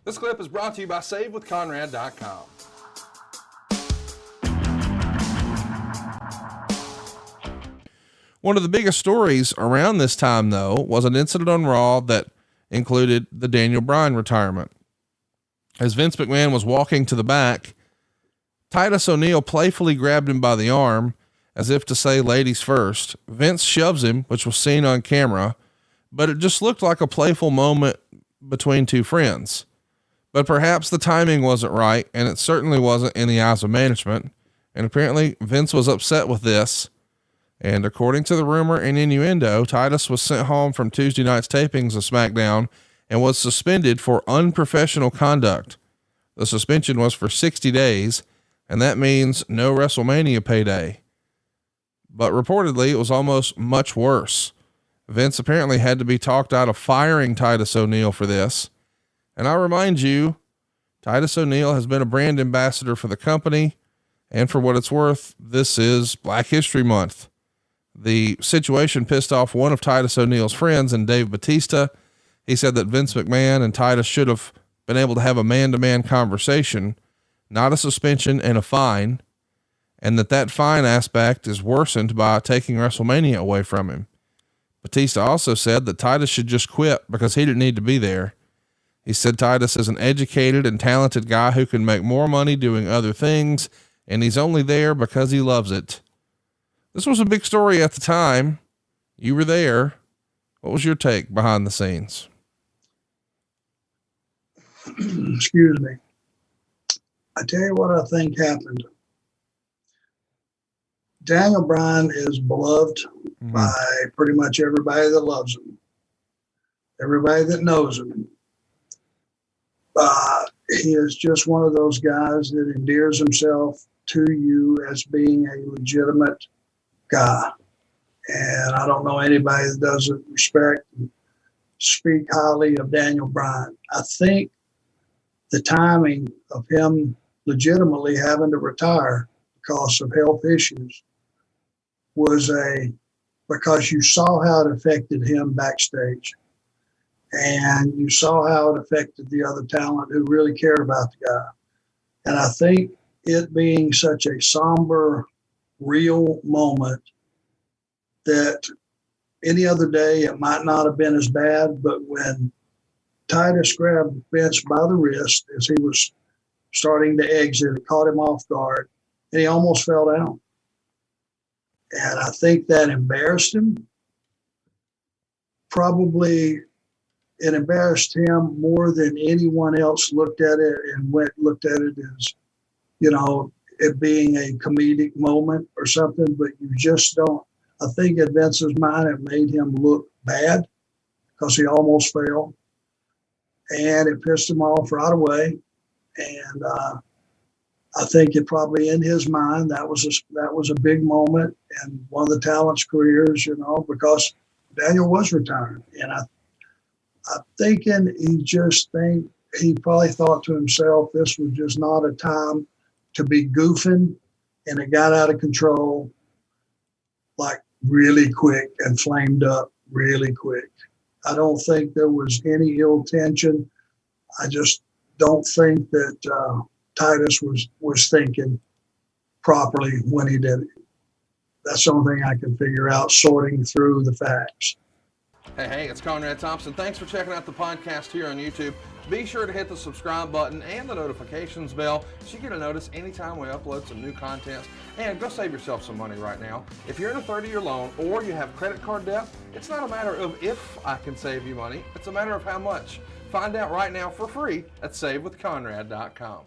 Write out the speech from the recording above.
This clip is brought to you by SaveWithConrad.com. One of the biggest stories around this time, though, was an incident on Raw that included the Daniel Bryan retirement. As Vince McMahon was walking to the back, Titus O'Neil playfully grabbed him by the arm, as if to say ladies first. Vince shoves him, which was seen on camera, but it just looked like a playful moment between two friends. But perhaps the timing wasn't right, and it certainly wasn't in the eyes of management. And apparently Vince was upset with this. And according to the rumor and innuendo, Titus was sent home from Tuesday night's tapings of SmackDown and was suspended for unprofessional conduct. The suspension was for 60 days, and that means no WrestleMania payday. But reportedly, it was almost much worse. Vince apparently had to be talked out of firing Titus O'Neil for this. And I remind you, Titus O'Neil has been a brand ambassador for the company, and for what it's worth, this is Black History Month. The situation pissed off one of Titus O'Neil's friends, and Dave Bautista. He said that Vince McMahon and Titus should have been able to have a man-to-man conversation, not a suspension and a fine, and that fine aspect is worsened by taking WrestleMania away from him. Bautista also said that Titus should just quit because he didn't need to be there. He said Titus is an educated and talented guy who can make more money doing other things, and he's only there because he loves it. This was a big story at the time. You were there. What was your take behind the scenes? Excuse me. I tell you what I think happened. Daniel Bryan is beloved by pretty much everybody that loves him, everybody that knows him. He is just one of those guys that endears himself to you as being a legitimate guy. And I don't know anybody that doesn't respect and speak highly of Daniel Bryan. I think the timing of him legitimately having to retire because of health issues was because you saw how it affected him backstage, and you saw how it affected the other talent who really cared about the guy. And I think it being such a somber, real moment that any other day it might not have been as bad, but when Titus grabbed Vince by the wrist as he was starting to exit, it caught him off guard, and he almost fell down. And I think that embarrassed him. Probably it embarrassed him more than anyone else looked at it and looked at it as, it being a comedic moment or something, but you just don't. I think in Vince's mind, it made him look bad because he almost fell, and it pissed him off right away. And I think it probably in his mind, that was a big moment in one of the talent's careers, because Daniel was retiring. And I'm thinking he probably thought to himself, this was just not a time to be goofing, and it got out of control like really quick and flamed up really quick. I don't think there was any ill tension. I just don't think that Titus was thinking properly when he did it. That's the only thing I can figure out, sorting through the facts. Hey, it's Conrad Thompson. Thanks for checking out the podcast here on YouTube. Be sure to hit the subscribe button and the notifications bell so you get a notice anytime we upload some new content. And go save yourself some money right now. If you're in a 30-year loan or you have credit card debt, it's not a matter of if I can save you money. It's a matter of how much. Find out right now for free at SaveWithConrad.com.